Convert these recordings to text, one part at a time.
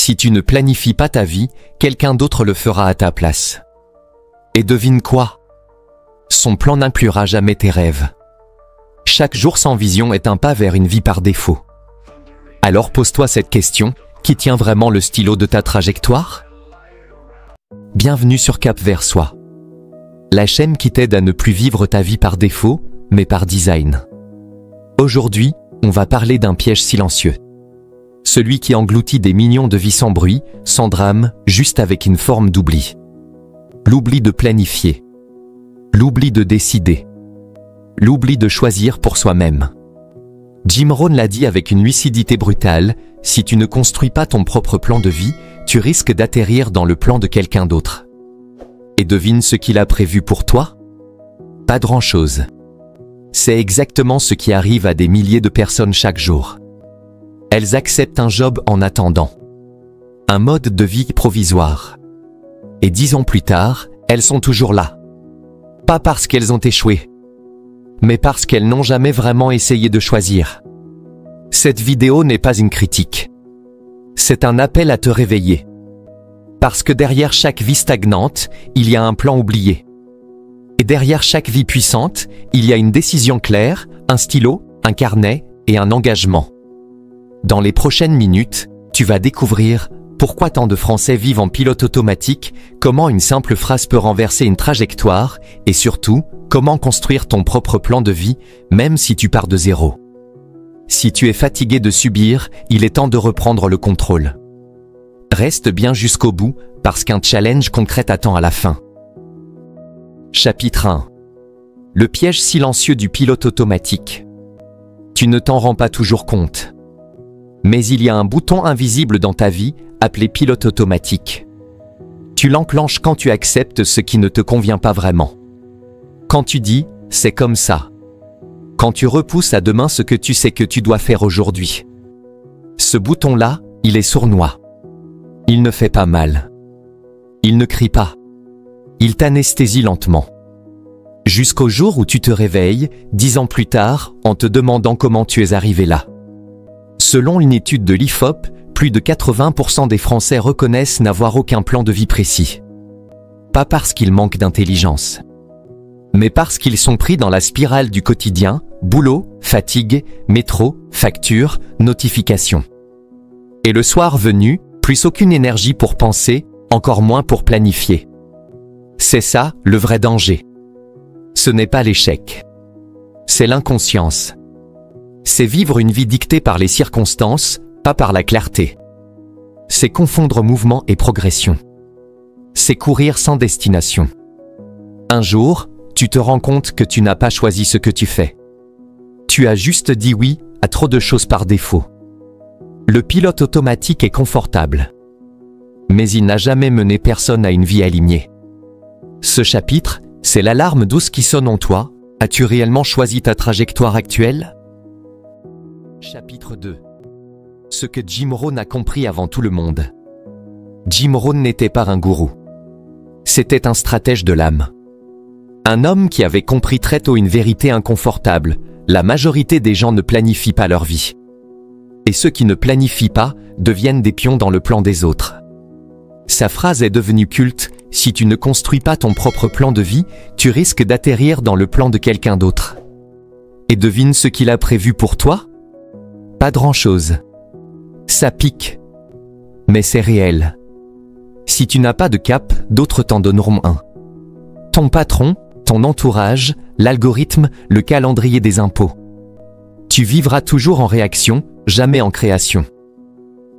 Si tu ne planifies pas ta vie, quelqu'un d'autre le fera à ta place. Et devine quoi? Son plan n'inclura jamais tes rêves. Chaque jour sans vision est un pas vers une vie par défaut. Alors pose-toi cette question, qui tient vraiment le stylo de ta trajectoire? Bienvenue sur Cap vers soi. La chaîne qui t'aide à ne plus vivre ta vie par défaut, mais par design. Aujourd'hui, on va parler d'un piège silencieux. Celui qui engloutit des millions de vies sans bruit, sans drame, juste avec une forme d'oubli. L'oubli de planifier. L'oubli de décider. L'oubli de choisir pour soi-même. Jim Rohn l'a dit avec une lucidité brutale, si tu ne construis pas ton propre plan de vie, tu risques d'atterrir dans le plan de quelqu'un d'autre. Et devine ce qu'il a prévu pour toi? Pas grand-chose. C'est exactement ce qui arrive à des milliers de personnes chaque jour. Elles acceptent un job en attendant. Un mode de vie provisoire. Et 10 ans plus tard, elles sont toujours là. Pas parce qu'elles ont échoué, mais parce qu'elles n'ont jamais vraiment essayé de choisir. Cette vidéo n'est pas une critique. C'est un appel à te réveiller. Parce que derrière chaque vie stagnante, il y a un plan oublié. Et derrière chaque vie puissante, il y a une décision claire, un stylo, un carnet et un engagement. Dans les prochaines minutes, tu vas découvrir pourquoi tant de Français vivent en pilote automatique, comment une simple phrase peut renverser une trajectoire, et surtout, comment construire ton propre plan de vie, même si tu pars de zéro. Si tu es fatigué de subir, il est temps de reprendre le contrôle. Reste bien jusqu'au bout, parce qu'un challenge concret t'attend à la fin. Chapitre 1. Le piège silencieux du pilote automatique. Tu ne t'en rends pas toujours compte. Mais il y a un bouton invisible dans ta vie, appelé pilote automatique. Tu l'enclenches quand tu acceptes ce qui ne te convient pas vraiment. Quand tu dis « c'est comme ça ». Quand tu repousses à demain ce que tu sais que tu dois faire aujourd'hui. Ce bouton-là, il est sournois. Il ne fait pas mal. Il ne crie pas. Il t'anesthésie lentement. Jusqu'au jour où tu te réveilles, 10 ans plus tard, en te demandant comment tu es arrivé là. Selon une étude de l'IFOP, plus de 80% des Français reconnaissent n'avoir aucun plan de vie précis. Pas parce qu'ils manquent d'intelligence, mais parce qu'ils sont pris dans la spirale du quotidien, boulot, fatigue, métro, facture, notification. Et le soir venu, plus aucune énergie pour penser, encore moins pour planifier. C'est ça, le vrai danger. Ce n'est pas l'échec. C'est l'inconscience. C'est vivre une vie dictée par les circonstances, pas par la clarté. C'est confondre mouvement et progression. C'est courir sans destination. Un jour, tu te rends compte que tu n'as pas choisi ce que tu fais. Tu as juste dit oui à trop de choses par défaut. Le pilote automatique est confortable. Mais il n'a jamais mené personne à une vie alignée. Ce chapitre, c'est l'alarme douce qui sonne en toi. As-tu réellement choisi ta trajectoire actuelle? Chapitre 2. Ce que Jim Rohn a compris avant tout le monde. Jim Rohn n'était pas un gourou. C'était un stratège de l'âme. Un homme qui avait compris très tôt une vérité inconfortable. La majorité des gens ne planifient pas leur vie. Et ceux qui ne planifient pas deviennent des pions dans le plan des autres. Sa phrase est devenue culte, si tu ne construis pas ton propre plan de vie, tu risques d'atterrir dans le plan de quelqu'un d'autre. Et devine ce qu'il a prévu pour toi? Pas grand-chose. Ça pique. Mais c'est réel. Si tu n'as pas de cap, d'autres t'en donneront un. Ton patron, ton entourage, l'algorithme, le calendrier des impôts. Tu vivras toujours en réaction, jamais en création.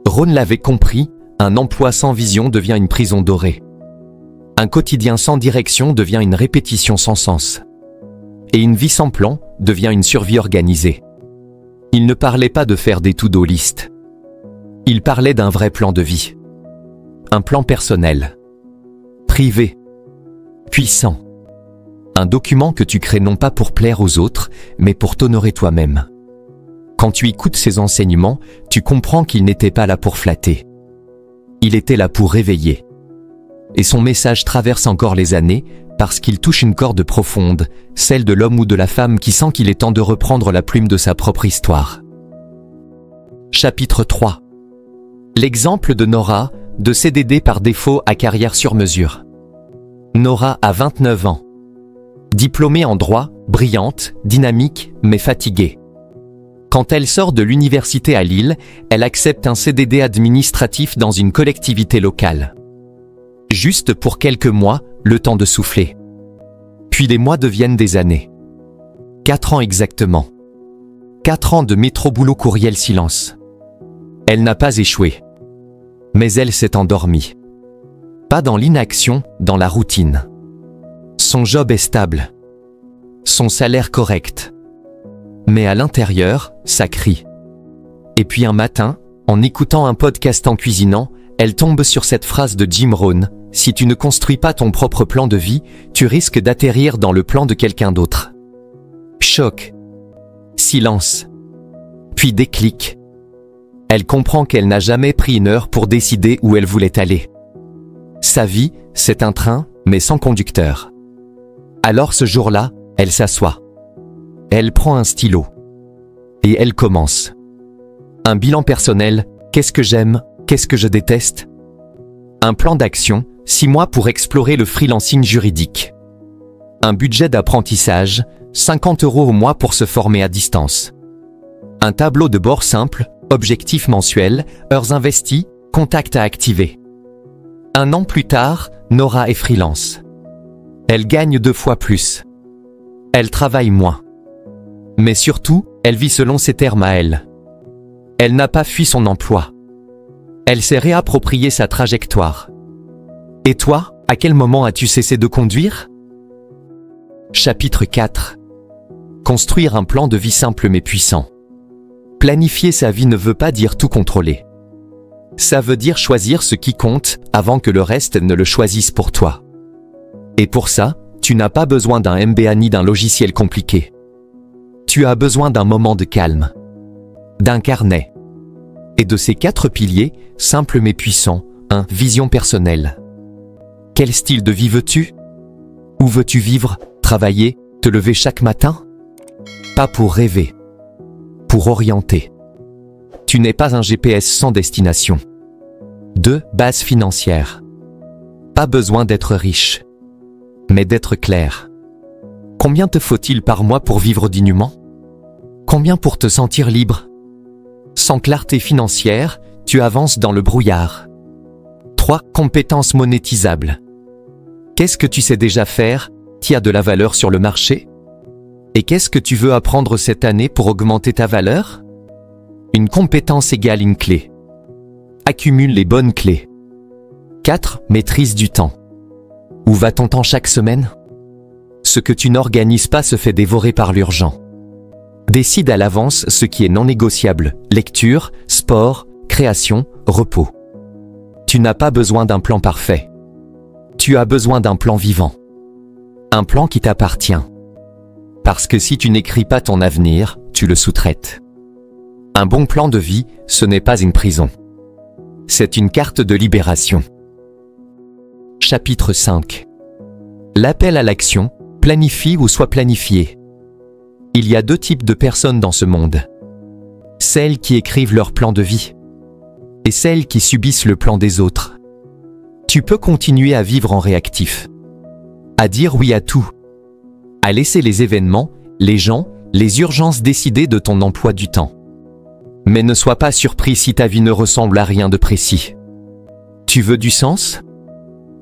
Rohn l'avait compris, un emploi sans vision devient une prison dorée. Un quotidien sans direction devient une répétition sans sens. Et une vie sans plan devient une survie organisée. Il ne parlait pas de faire des to-do list. Il parlait d'un vrai plan de vie. Un plan personnel. Privé. Puissant. Un document que tu crées non pas pour plaire aux autres, mais pour t'honorer toi-même. Quand tu écoutes ces enseignements, tu comprends qu'il n'était pas là pour flatter. Il était là pour réveiller. Et son message traverse encore les années, parce qu'il touche une corde profonde, celle de l'homme ou de la femme qui sent qu'il est temps de reprendre la plume de sa propre histoire. Chapitre 3. L'exemple de Nora, de CDD par défaut à carrière sur mesure. Nora a 29 ans. Diplômée en droit, brillante, dynamique, mais fatiguée. Quand elle sort de l'université à Lille, elle accepte un CDD administratif dans une collectivité locale. Juste pour quelques mois, le temps de souffler. Puis les mois deviennent des années. 4 ans exactement. 4 ans de métro boulot courriel silence. Elle n'a pas échoué. Mais elle s'est endormie. Pas dans l'inaction, dans la routine. Son job est stable. Son salaire correct. Mais à l'intérieur, ça crie. Et puis un matin, en écoutant un podcast en cuisinant, elle tombe sur cette phrase de Jim Rohn: « Si tu ne construis pas ton propre plan de vie, tu risques d'atterrir dans le plan de quelqu'un d'autre. » Choc. Silence. Puis déclic. Elle comprend qu'elle n'a jamais pris une heure pour décider où elle voulait aller. Sa vie, c'est un train, mais sans conducteur. Alors ce jour-là, elle s'assoit. Elle prend un stylo. Et elle commence. Un bilan personnel, qu'est-ce que j'aime, qu'est-ce que je déteste? Un plan d'action, 6 mois pour explorer le freelancing juridique. Un budget d'apprentissage, 50 € au mois pour se former à distance. Un tableau de bord simple, objectifs mensuels, heures investies, contacts à activer. 1 an plus tard, Nora est freelance. Elle gagne 2 fois plus. Elle travaille moins. Mais surtout, elle vit selon ses termes à elle. Elle n'a pas fui son emploi. Elle s'est réapproprié sa trajectoire. Et toi, à quel moment as-tu cessé de conduire? Chapitre 4. Construire un plan de vie simple mais puissant. Planifier sa vie ne veut pas dire tout contrôler. Ça veut dire choisir ce qui compte avant que le reste ne le choisisse pour toi. Et pour ça, tu n'as pas besoin d'un MBA ni d'un logiciel compliqué. Tu as besoin d'un moment de calme, d'un carnet, et de ces 4 piliers, simples mais puissants. 1. Vision personnelle. Quel style de vie veux-tu? Où veux-tu vivre, travailler, te lever chaque matin? Pas pour rêver, pour orienter. Tu n'es pas un GPS sans destination. 2. Base financière. Pas besoin d'être riche, mais d'être clair. Combien te faut-il par mois pour vivre dignement? Combien pour te sentir libre? Sans clarté financière, tu avances dans le brouillard. 3. Compétences monétisables. Qu'est-ce que tu sais déjà faire, qui a de la valeur sur le marché? Et qu'est-ce que tu veux apprendre cette année pour augmenter ta valeur? Une compétence égale une clé. Accumule les bonnes clés. 4. Maîtrise du temps. Où va ton temps chaque semaine? Ce que tu n'organises pas se fait dévorer par l'urgent. Décide à l'avance ce qui est non négociable: lecture, sport, création, repos. Tu n'as pas besoin d'un plan parfait. Tu as besoin d'un plan vivant. Un plan qui t'appartient. Parce que si tu n'écris pas ton avenir, tu le sous-traites. Un bon plan de vie, ce n'est pas une prison. C'est une carte de libération. Chapitre 5. L'appel à l'action, planifie ou sois planifié. Il y a 2 types de personnes dans ce monde. Celles qui écrivent leur plan de vie et celles qui subissent le plan des autres. Tu peux continuer à vivre en réactif, à dire oui à tout, à laisser les événements, les gens, les urgences décider de ton emploi du temps. Mais ne sois pas surpris si ta vie ne ressemble à rien de précis. Tu veux du sens?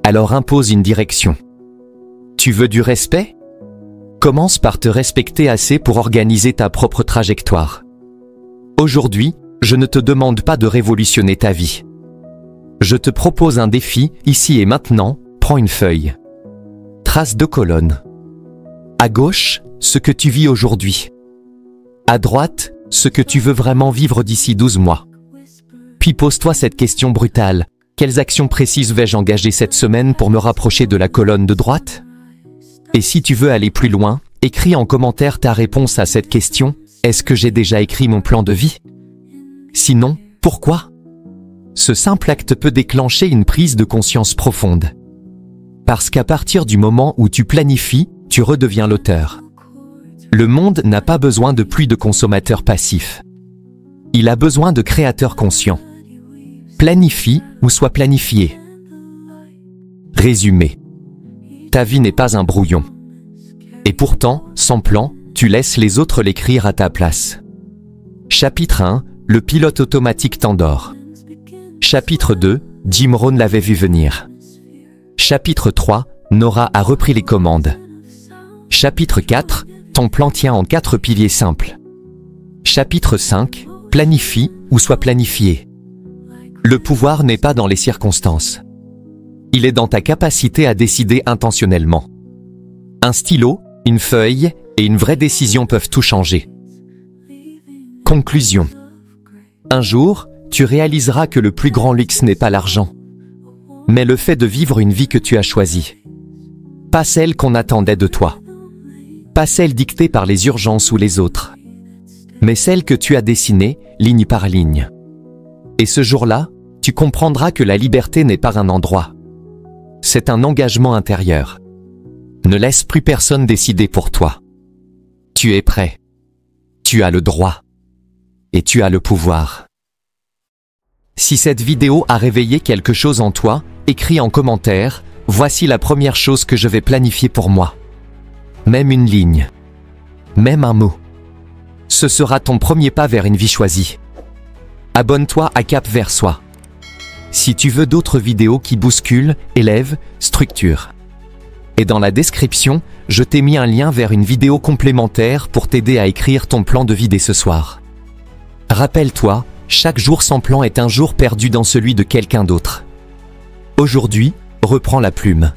Alors impose une direction. Tu veux du respect? Commence par te respecter assez pour organiser ta propre trajectoire. Aujourd'hui, je ne te demande pas de révolutionner ta vie. Je te propose un défi, ici et maintenant. Prends une feuille. Trace 2 colonnes. À gauche, ce que tu vis aujourd'hui. À droite, ce que tu veux vraiment vivre d'ici 12 mois. Puis pose-toi cette question brutale. Quelles actions précises vais-je engager cette semaine pour me rapprocher de la colonne de droite? Et si tu veux aller plus loin, écris en commentaire ta réponse à cette question. Est-ce que j'ai déjà écrit mon plan de vie? Sinon, pourquoi? Ce simple acte peut déclencher une prise de conscience profonde. Parce qu'à partir du moment où tu planifies, tu redeviens l'auteur. Le monde n'a pas besoin de plus de consommateurs passifs. Il a besoin de créateurs conscients. Planifie ou sois planifié. Résumé. Ta vie n'est pas un brouillon. Et pourtant, sans plan, tu laisses les autres l'écrire à ta place. Chapitre 1. Le pilote automatique t'endort. Chapitre 2. Jim Rohn l'avait vu venir. Chapitre 3. Nora a repris les commandes. Chapitre 4. Ton plan tient en 4 piliers simples. Chapitre 5. Planifie ou sois planifié. Le pouvoir n'est pas dans les circonstances. Il est dans ta capacité à décider intentionnellement. Un stylo, une feuille et une vraie décision peuvent tout changer. Conclusion. Un jour, tu réaliseras que le plus grand luxe n'est pas l'argent, mais le fait de vivre une vie que tu as choisie. Pas celle qu'on attendait de toi. Pas celle dictée par les urgences ou les autres, mais celle que tu as dessinée, ligne par ligne. Et ce jour-là, tu comprendras que la liberté n'est pas un endroit. C'est un engagement intérieur. Ne laisse plus personne décider pour toi. Tu es prêt. Tu as le droit. Et tu as le pouvoir. Si cette vidéo a réveillé quelque chose en toi, écris en commentaire, voici la première chose que je vais planifier pour moi. Même une ligne. Même un mot. Ce sera ton premier pas vers une vie choisie. Abonne-toi à Cap vers soi. Si tu veux d'autres vidéos qui bousculent, élèvent, structurent. Et dans la description, je t'ai mis un lien vers une vidéo complémentaire pour t'aider à écrire ton plan de vie dès ce soir. Rappelle-toi, chaque jour sans plan est un jour perdu dans celui de quelqu'un d'autre. Aujourd'hui, reprends la plume.